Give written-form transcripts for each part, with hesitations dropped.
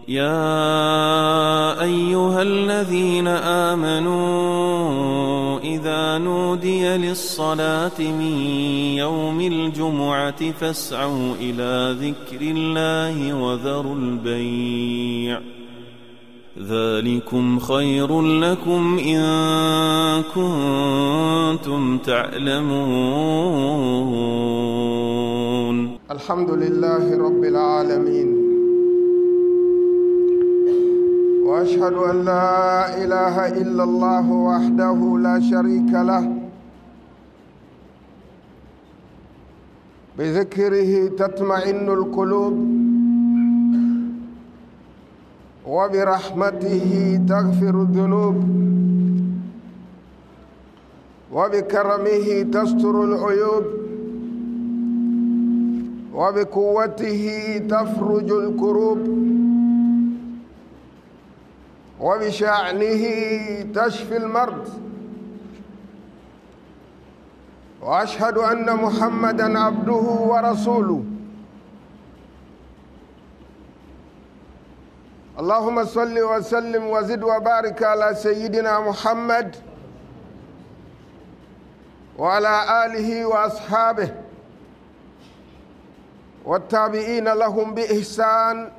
يا أيها الذين آمنوا إذا نودي للصلاة من يوم الجمعة فاسعوا إلى ذكر الله وذروا البيع ذلكم خير لكم إن كنتم تعلمون. الحمد لله رب العالمين، وأشهد أن لا إله إلا الله وحده لا شريك له، بذكره تطمئن القلوب، وبرحمته تغفر الذنوب، وبكرمه تستر العيوب، وبقوته تفرج الكروب، وبشأنه تشفي المرض. وأشهد أن محمدًا عبده ورسوله. اللهم صل وسلم وزد وبارك على سيدنا محمد وعلى آله وأصحابه والتابعين لهم بإحسان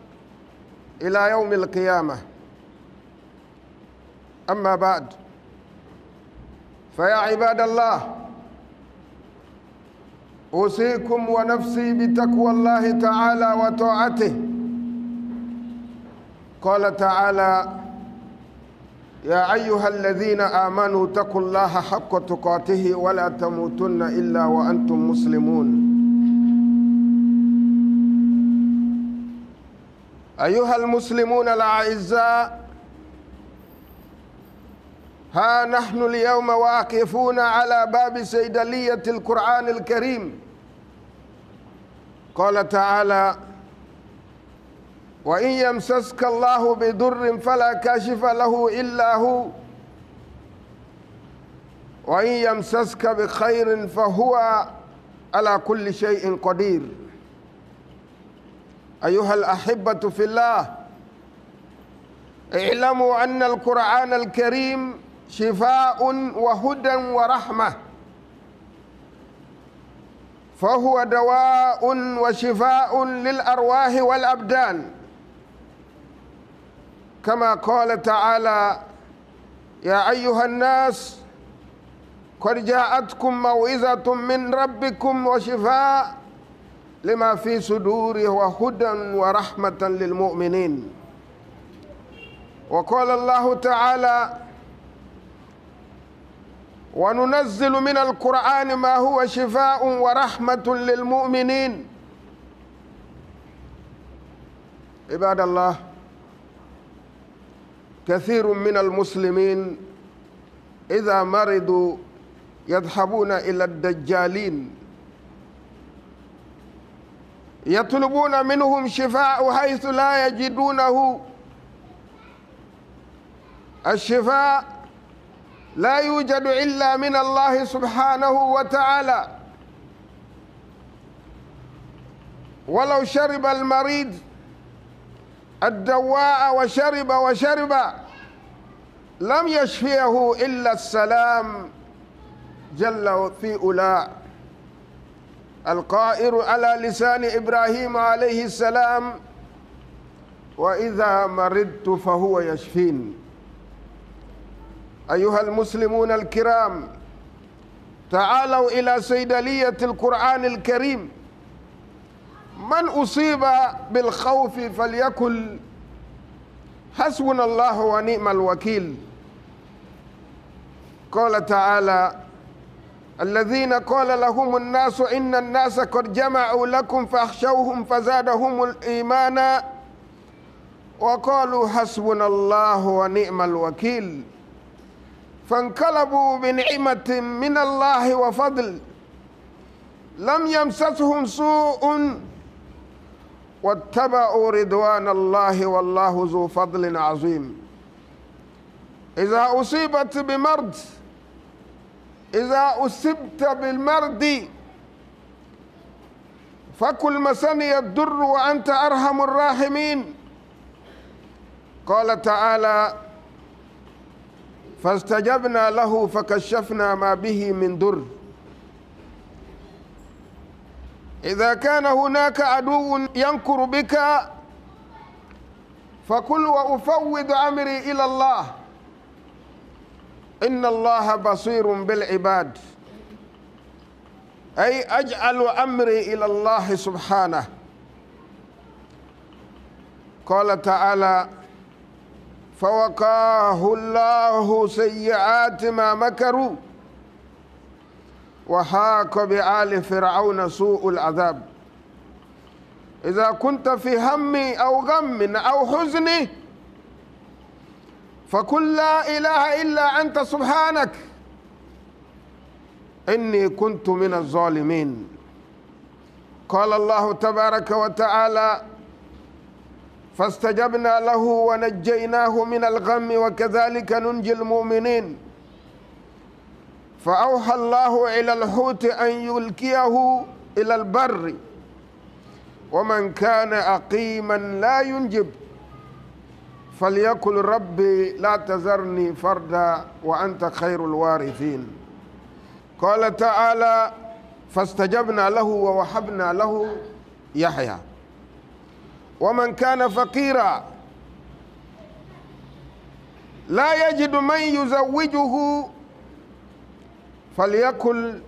إلى يوم القيامة. أما بعد، فيا عباد الله، أوصيكم ونفسي بتقوى الله تعالى وطاعته. قال تعالى: يا أيها الذين آمنوا اتقوا الله حق تقاته ولا تموتن إلا وأنتم مسلمون. أيها المسلمون الأعزاء، ها نحن اليوم واقفون على باب صيدلية القرآن الكريم. قال تعالى: وإن يمسسك الله بضر فلا كاشف له إلا هو، وإن يمسسك بخير فهو على كل شيء قدير. أيها الأحبة في الله، اعلموا أن القرآن الكريم شفاء وهدى ورحمة، فهو دواء وشفاء للأرواح والأبدان، كما قال تعالى: يا أيها الناس قد جاءتكم موعظة من ربكم وشفاء لما في صدور وهدى ورحمة للمؤمنين. وقال الله تعالى: وننزل من القرآن ما هو شفاء ورحمة للمؤمنين. عباد الله، كثير من المسلمين إذا مرضوا يذهبون إلى الدجالين يطلبون منهم شفاء حيث لا يجدونه. الشفاء لا يوجد إلا من الله سبحانه وتعالى. ولو شرب المريض الدواء وشرب لم يشفيه إلا السلام جل في أولى، القائر على لسان إبراهيم عليه السلام: وإذا مرضت فهو يشفين. أيها المسلمون الكرام، تعالوا إلى صيدلية القرآن الكريم. من أصيب بالخوف فليقل: حسبنا الله ونعم الوكيل. قال تعالى: الذين قال لهم الناس إن الناس قد جمعوا لكم فاخشوهم فزادهم الإيمانا وقالوا حسبنا الله ونعم الوكيل، فانقلبوا بنعمة من الله وفضل لم يمسسهم سوء واتبعوا رضوان الله والله ذو فضل عظيم. إذا أصبت بالمرض فكل مسني الضر وأنت أرحم الراحمين. قال تعالى: فاستجبنا له فكشفنا ما به من ضر. إذا كان هناك عدو ينكر بك فقل: وأفوض أمري إلى الله إن الله بصير بالعباد، أي أجعل أمري إلى الله سبحانه. قال تعالى: فوقاه الله سيئات ما مكروا وحاق بآل فرعون سوء العذاب. إذا كنت في هم أو غم أو حزن فقل: لا إله إلا أنت سبحانك إني كنت من الظالمين. قال الله تبارك وتعالى: فاستجبنا له ونجيناه من الغم وكذلك ننجي المؤمنين. فأوحى الله إلى الحوت أن يلقيه إلى البر ومن كان عقيما لا ينجب فليقل: ربي لا تذرني فردا وأنت خير الوارثين. قال تعالى: فاستجبنا له ووهبنا له يحيى. ومن كان فقيرا لا يجد من يزوجه فليقل: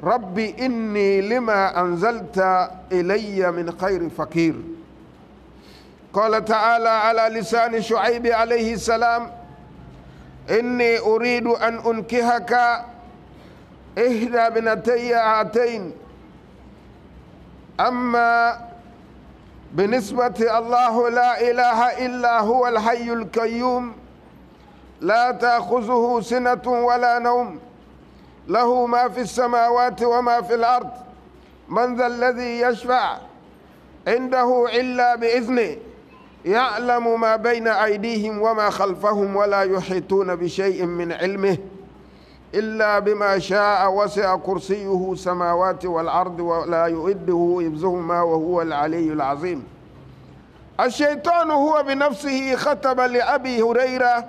ربي إني لما أنزلت إلي من خير فقير. قال تعالى على لسان شعيب عليه السلام: إني أريد أن أنكحك إحدى ابنتي هاتين، أما بالنسبة الله لا إله إلا هو الحي القيوم لا تأخذه سنة ولا نوم له ما في السماوات وما في الأرض من ذا الذي يشفع عنده إلا بإذنه يعلم ما بين أيديهم وما خلفهم ولا يحيطون بشيء من علمه إلا بما شاء وسع كرسيه السماوات والأرض ولا يؤده حفظهما وهو العلي العظيم. الشيطان هو بنفسه خطب لأبي هريرة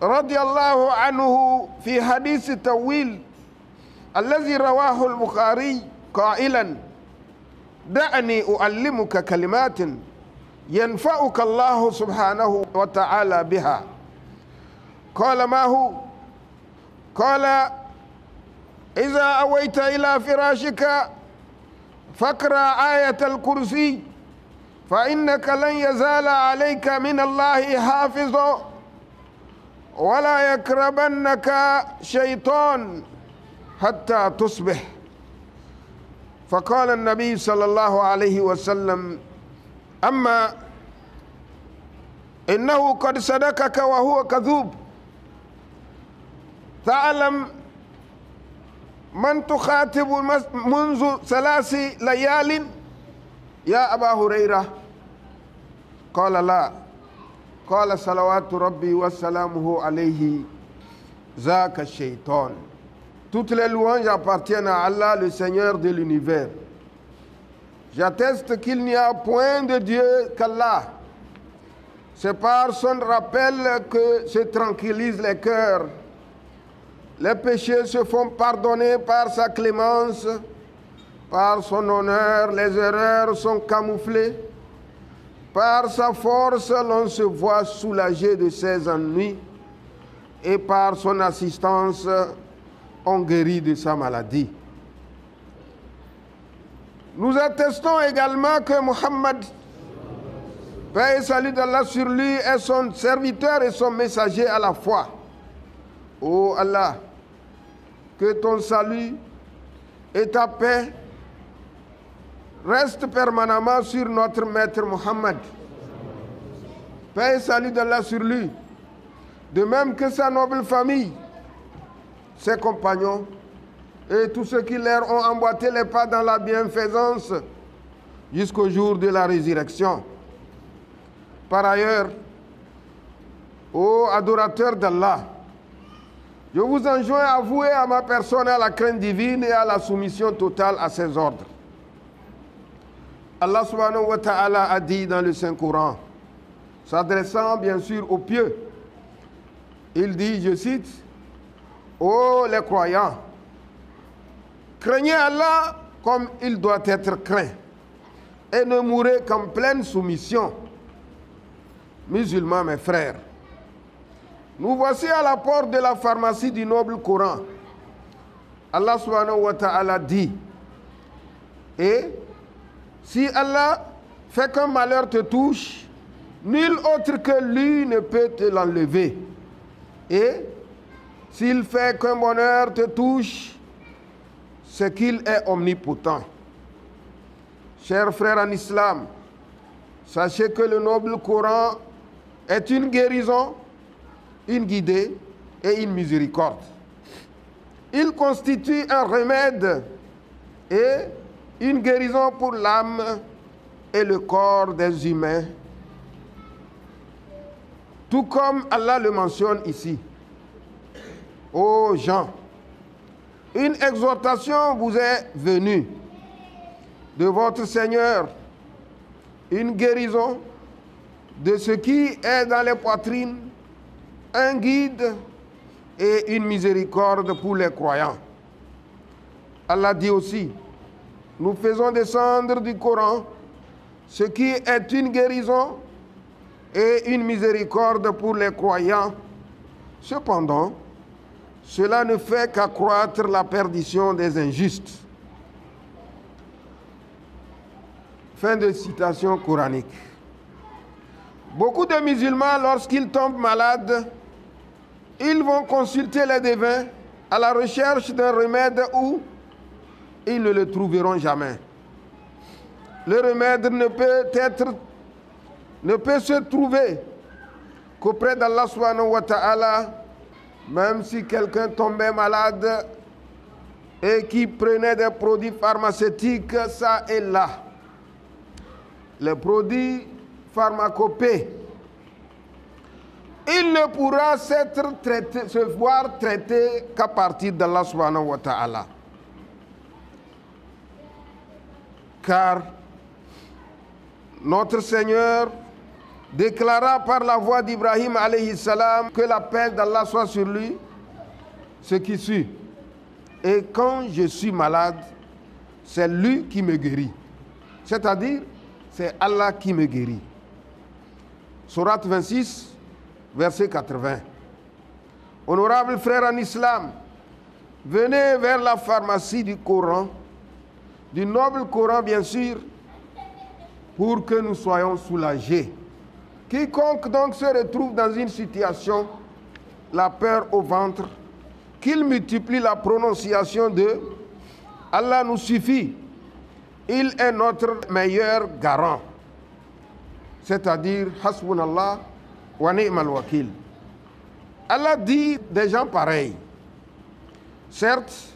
رضي الله عنه في حديث طويل الذي رواه البخاري قائلا: دعني أعلمك كلمات ينفعك الله سبحانه وتعالى بها. قال: ما هو؟ قال: إذا أويت إلى فراشك فاقرأ آية الكرسي فإنك لن يزال عليك من الله حافظ ولا يقربنك شيطان حتى تصبح. فقال النبي صلى الله عليه وسلم: أما إنه قد صدقك وهو كذوب. تعلم من تخاطب منذ 3 ليال يا أبا هريرة؟ قال: لا. قال: صلوات ربي وسلامه عليه ذاك الشيطان. Toutes les louanges appartiennent à Allah, le Seigneur de l'univers. J'atteste qu'il n'y a point de Dieu qu'Allah. C'est par son rappel que se tranquillisent les cœurs. Les péchés se font pardonner par sa clémence, par son honneur, les erreurs sont camouflées. Par sa force, l'on se voit soulagé de ses ennuis et par son assistance, on guérit de sa maladie. Nous attestons également que Mohammed, paix et salut d'Allah sur lui, est son serviteur et son messager à la fois. Ô Allah, que ton salut et ta paix restent permanemment sur notre maître Mohammed. Paix et salut d'Allah sur lui, de même que sa noble famille, ses compagnons et tous ceux qui leur ont emboîté les pas dans la bienfaisance jusqu'au jour de la résurrection. Par ailleurs, ô adorateurs d'Allah, je vous enjoins à vouer à ma personne à la crainte divine et à la soumission totale à ses ordres. Allah subhanahu wa ta'ala a dit dans le Saint-Coran: s'adressant bien sûr aux pieux. Il dit, je cite, « Ô les croyants, craignez Allah comme il doit être craint, et ne mourrez qu'en pleine soumission. Musulmans, mes frères, nous voici à la porte de la pharmacie du noble Coran. Allah subhanahu wa ta'ala dit, et si Allah fait qu'un malheur te touche, nul autre que lui ne peut te l'enlever. Et s'il fait qu'un bonheur te touche, c'est qu'il est omnipotent. Chers frères en islam, sachez que le noble Coran est une guérison, une guidée et une miséricorde. Il constitue un remède et une guérison pour l'âme et le corps des humains, tout comme Allah le mentionne ici. Ô gens, une exhortation vous est venue de votre Seigneur, une guérison de ce qui est dans les poitrines, un guide et une miséricorde pour les croyants. Allah dit aussi, nous faisons descendre du Coran ce qui est une guérison et une miséricorde pour les croyants. Cependant, cela ne fait qu'accroître la perdition des injustes. Fin de citation coranique. Beaucoup de musulmans, lorsqu'ils tombent malades, ils vont consulter les devins à la recherche d'un remède où ils ne le trouveront jamais. Le remède ne peut se trouver qu'auprès d'Allah subhanahu wa ta'ala, même si quelqu'un tombait malade et qui prenait des produits pharmaceutiques, ça et là. Les produits pharmacopées, il ne pourra se voir traité qu'à partir d'Allah subhanahu wa ta'ala. Car notre Seigneur déclara par la voix d'Ibrahim alayhi salam que la paix d'Allah soit sur lui, ce qui suit. Et quand je suis malade, c'est lui qui me guérit. C'est-à-dire, c'est Allah qui me guérit. Sourate 26, verset 80. Honorables frères en islam, venez vers la pharmacie du Coran, du noble Coran bien sûr, pour que nous soyons soulagés. Quiconque donc se retrouve dans une situation, la peur au ventre, qu'il multiplie la prononciation de Allah nous suffit. Il est notre meilleur garant. C'est-à-dire, Hasbunallah wa ni'mal wakil. Allah dit des gens pareils. Certes,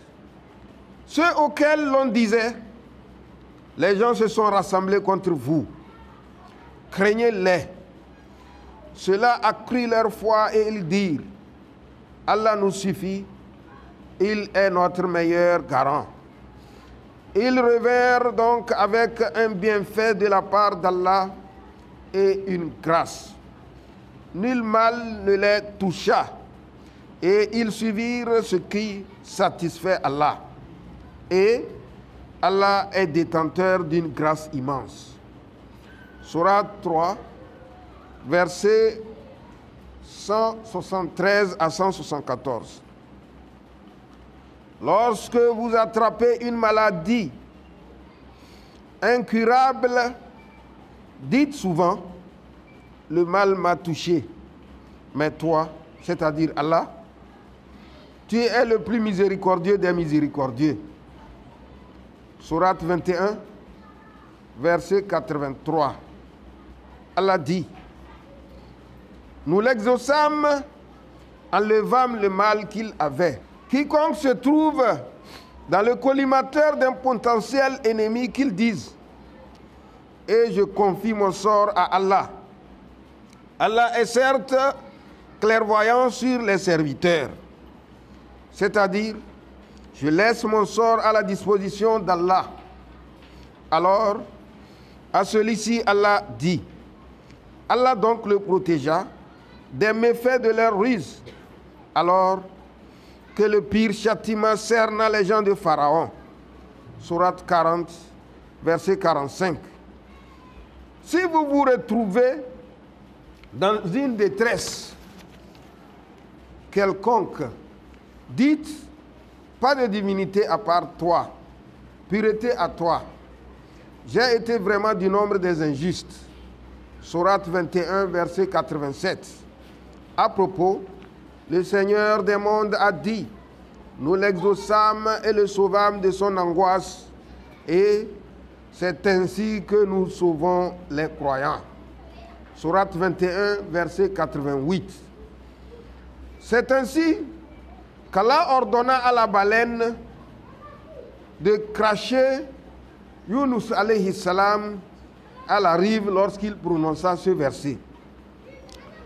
ceux auxquels l'on disait, les gens se sont rassemblés contre vous. Craignez-les. Cela accrut leur foi et ils dirent, Allah nous suffit, il est notre meilleur garant. Ils revinrent donc avec un bienfait de la part d'Allah et une grâce. Nul mal ne les toucha et ils suivirent ce qui satisfait Allah. Et Allah est détenteur d'une grâce immense. Sourate 3, versets 173 à 174. Lorsque vous attrapez une maladie incurable, dites souvent, le mal m'a touché, mais toi, c'est-à-dire Allah, tu es le plus miséricordieux des miséricordieux. Sourate 21, verset 83. Allah dit, nous l'exaucâmes, enlevâmes le mal qu'il avait. Quiconque se trouve dans le collimateur d'un potentiel ennemi, qu'il dise, et je confie mon sort à Allah. Allah est certes clairvoyant sur les serviteurs. C'est-à-dire, je laisse mon sort à la disposition d'Allah. Alors, à celui-ci, Allah dit, Allah donc le protégea des méfaits de leur ruse, alors que le pire châtiment cerna les gens de Pharaon. Sourate 40, verset 45. Si vous vous retrouvez dans une détresse quelconque, dites, pas de divinité à part toi, pureté à toi. J'ai été vraiment du nombre des injustes. Sourate 21, verset 87. À propos, le Seigneur des mondes a dit, nous l'exaucâmes et le sauvâmes de son angoisse, et c'est ainsi que nous sauvons les croyants. Sourate 21, verset 88. C'est ainsi qu'Allah ordonna à la baleine de cracher Yunus alayhi salam à la rive lorsqu'il prononça ce verset.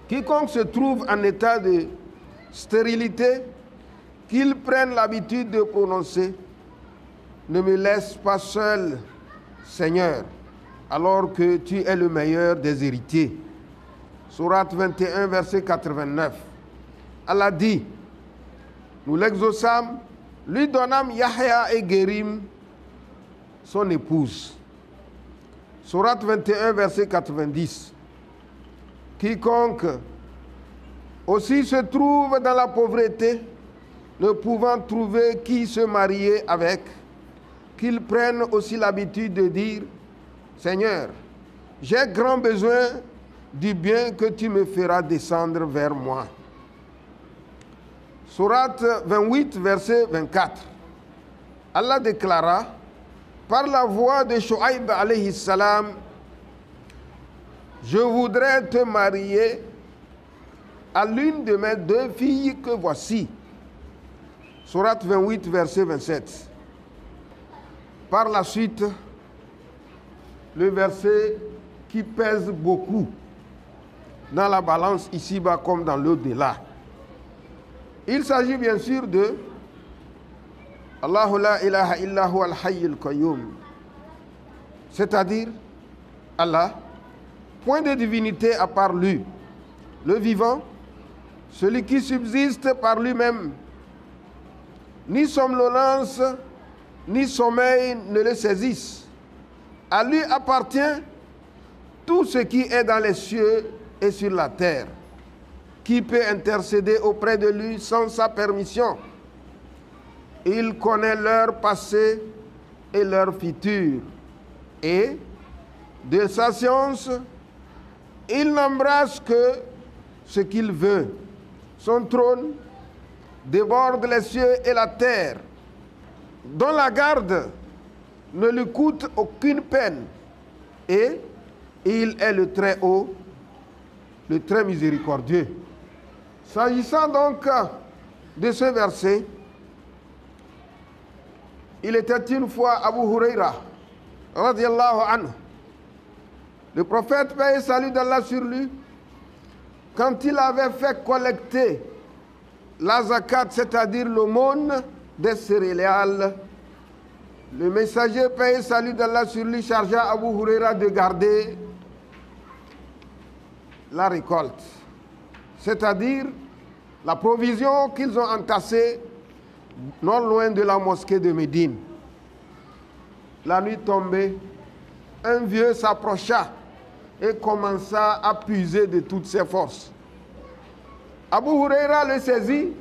Quiconque se trouve en état de stérilité, qu'il prenne l'habitude de prononcer, ne me laisse pas seul, Seigneur, alors que tu es le meilleur des héritiers. Sourate 21, verset 89. Allah dit, nous l'exaucâmes, lui donnâmes Yahya et Guérim, son épouse. Sourate 21, verset 90. Quiconque aussi se trouve dans la pauvreté, ne pouvant trouver qui se marier avec, qu'il prenne aussi l'habitude de dire, Seigneur, j'ai grand besoin du bien que tu me feras descendre vers moi. Sourate 28, verset 24. Allah déclara, par la voix de Shu'aib alayhi salam, je voudrais te marier à l'une de mes deux filles que voici. Sourate 28, verset 27. Par la suite, le verset qui pèse beaucoup dans la balance ici-bas comme dans l'au-delà. Il s'agit bien sûr de Allahu la ilaha illa huwa al-hayyul qayyum, c'est-à-dire Allah, point de divinité à part lui, le vivant, celui qui subsiste par lui-même. Ni somnolence, ni sommeil ne le saisissent. À lui appartient tout ce qui est dans les cieux et sur la terre. Qui peut intercéder auprès de lui sans sa permission? Il connaît leur passé et leur futur. Et, de sa science, il n'embrasse que ce qu'il veut. Son trône déborde les cieux et la terre, dont la garde ne lui coûte aucune peine. Et il est le très haut, le très miséricordieux. S'agissant donc de ce verset, il était une fois Abu Huraira, radiallahu anhu. Le prophète, paix et salut d'Allah sur lui, quand il avait fait collecter la zakat, c'est-à-dire l'aumône des céréales, le messager, paix et salut d'Allah sur lui, chargea Abu Huraira de garder la récolte, c'est-à-dire la provision qu'ils ont entassée non loin de la mosquée de Médine. La nuit tombée, un vieux s'approcha et commença à puiser de toutes ses forces. Abu Huraira le saisit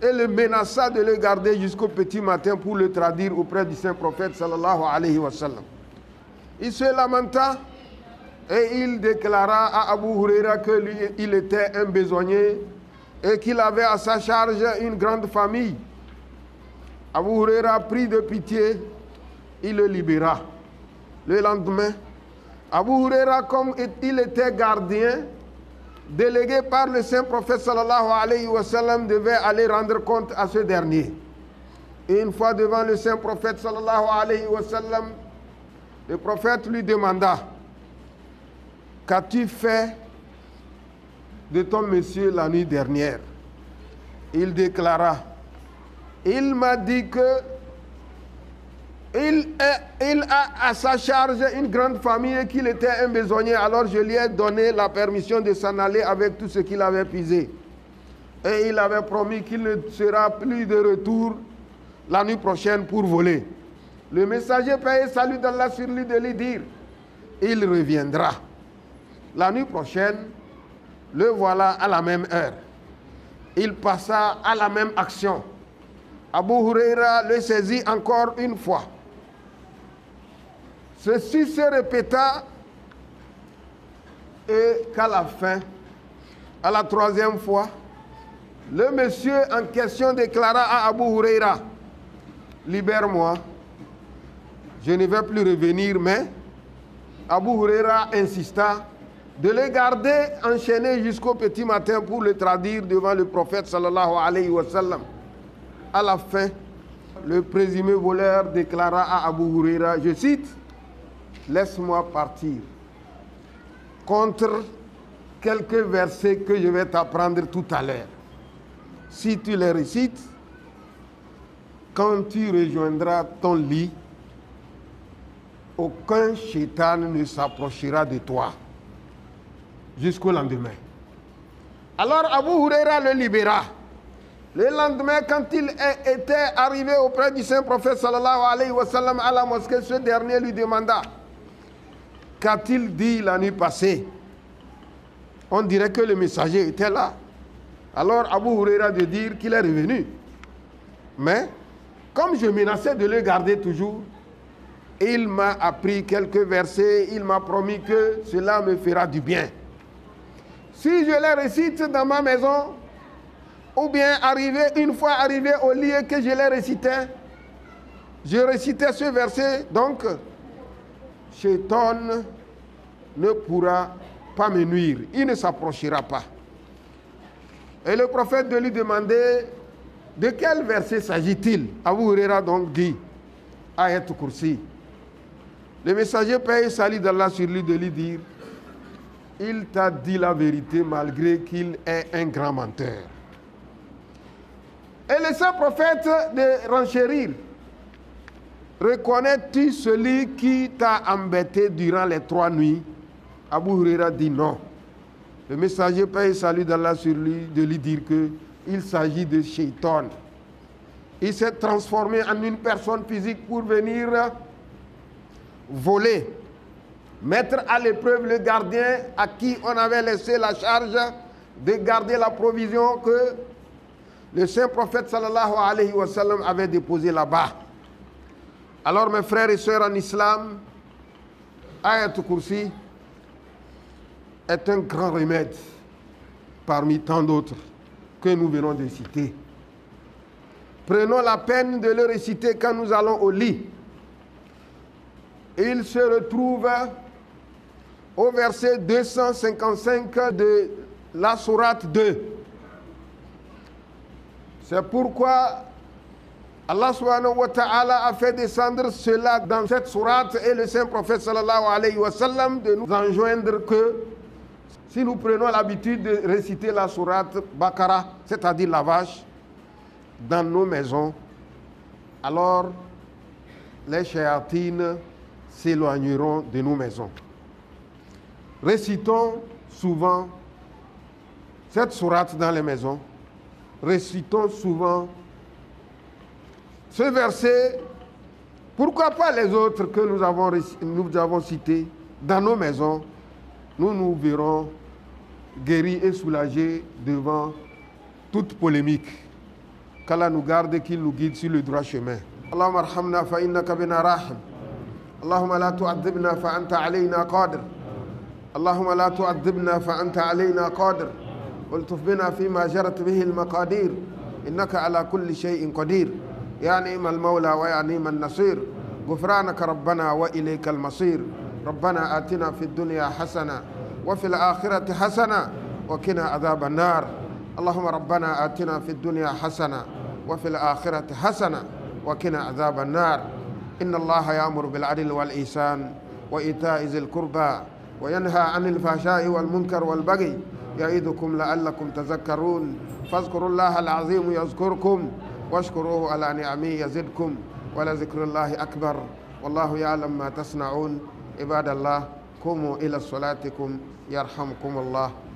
et le menaça de le garder jusqu'au petit matin pour le traduire auprès du saint prophète sallallahu alayhi wa sallam. Il se lamenta et il déclara à Abu Huraira que lui, il était un besogneux et qu'il avait à sa charge une grande famille. Abu Huraira prit de pitié, il le libéra. Le lendemain, Abu Huraira, comme il était gardien, délégué par le saint prophète sallallahu alayhi wa sallam, devait aller rendre compte à ce dernier. Et une fois devant le saint prophète sallallahu alayhi wa sallam, le prophète lui demanda, qu'as-tu fait de ton monsieur la nuit dernière? Il déclara, il m'a dit que Il a à sa charge une grande famille et qu'il était un besogneux. Alors je lui ai donné la permission de s'en aller avec tout ce qu'il avait puisé. Et il avait promis qu'il ne sera plus de retour la nuit prochaine pour voler. Le messager paix et salut d'Allah sur lui de lui dire, il reviendra. La nuit prochaine, le voilà à la même heure. Il passa à la même action. Abu Huraira le saisit encore une fois. Ceci se répéta et qu'à la fin, à la troisième fois, le monsieur en question déclara à Abu Huraira, libère-moi, je ne vais plus revenir, mais Abu Huraira insista de le garder enchaîné jusqu'au petit matin pour le traduire devant le prophète sallallahu alayhi wa sallam. À la fin, le présumé voleur déclara à Abu Huraira, je cite, laisse-moi partir contre quelques versets que je vais t'apprendre tout à l'heure. Si tu les récites, quand tu rejoindras ton lit, aucun shaitan ne s'approchera de toi jusqu'au lendemain. Alors Abu Huraira le libéra. Le lendemain, quand il était arrivé auprès du saint prophète sallallahu alayhi wa sallam à la mosquée, ce dernier lui demanda, qu'a-t-il dit la nuit passée? On dirait que le messager était là. Alors Abu Huraira de dire qu'il est revenu. Mais, comme je menaçais de le garder toujours, il m'a appris quelques versets, il m'a promis que cela me fera du bien. Si je les récite dans ma maison, ou bien une fois arrivé au lieu que je les récitais, je récitais ce verset, donc, Shaitan ne pourra pas me nuire, il ne s'approchera pas. Et le prophète de lui demander, de quel verset s'agit-il? Abu Huraira donc dit, Ayat Kursi. Le messager paix et salut d'Allah sur lui de lui dire, il t'a dit la vérité malgré qu'il est un grand menteur. Et le saint prophète de renchérir, reconnais-tu celui qui t'a embêté durant les 3 nuits? Abu Huraira dit non. Le messager paix et salut d'Allah sur lui de lui dire qu'il s'agit de Shaitan. Il s'est transformé en une personne physique pour venir voler, mettre à l'épreuve le gardien à qui on avait laissé la charge de garder la provision que le saint prophète sallallahu alayhi wa sallam avait déposée là-bas. Alors mes frères et sœurs en islam, Ayat Kursi est un grand remède parmi tant d'autres que nous venons de citer. Prenons la peine de le réciter quand nous allons au lit. Il se retrouve au verset 255 de la sourate 2. C'est pourquoi Allah subhanahu wa ta'ala a fait descendre cela dans cette sourate et le saint prophète sallallahu alayhi wa sallam de nous enjoindre que si nous prenons l'habitude de réciter la sourate Baqara, c'est-à-dire la vache, dans nos maisons, alors les shayatines s'éloigneront de nos maisons. Récitons souvent cette sourate dans les maisons. Récitons souvent ce verset. Pourquoi pas les autres que nous avons cités dans nos maisons? Nous nous verrons guéris et soulagés devant toute polémique. Qu'Allah nous garde et qu'il nous guide sur le droit chemin. Allahumma arhamna fa innaka bina rahim. Allahumma la tu'adhibna fa anta alayna qadir. Allahumma la tu'adhibna fa anta alayna qadir. والطف بنا فيما جرت به المقادير إنك على كل شيء قدير يا نعم المولى ويا نعم النصير غفرانك ربنا وإليك المصير ربنا آتنا في الدنيا حسنة وفي الآخرة حسنة وقنا عذاب النار اللهم ربنا آتنا في الدنيا حسنة وفي الآخرة حسنة وقنا عذاب النار إن الله يأمر بالعدل والإحسان وإيتاء ذي القربى وينهى عن الفحشاء والمنكر والبغي يعظكم لعلكم تذكرون فاذكروا الله العظيم يذكركم واشكروه على نعمه يزدكم ولذكر الله أكبر والله يعلم ما تصنعون. عباد الله قوموا إلى صلاتكم يرحمكم الله.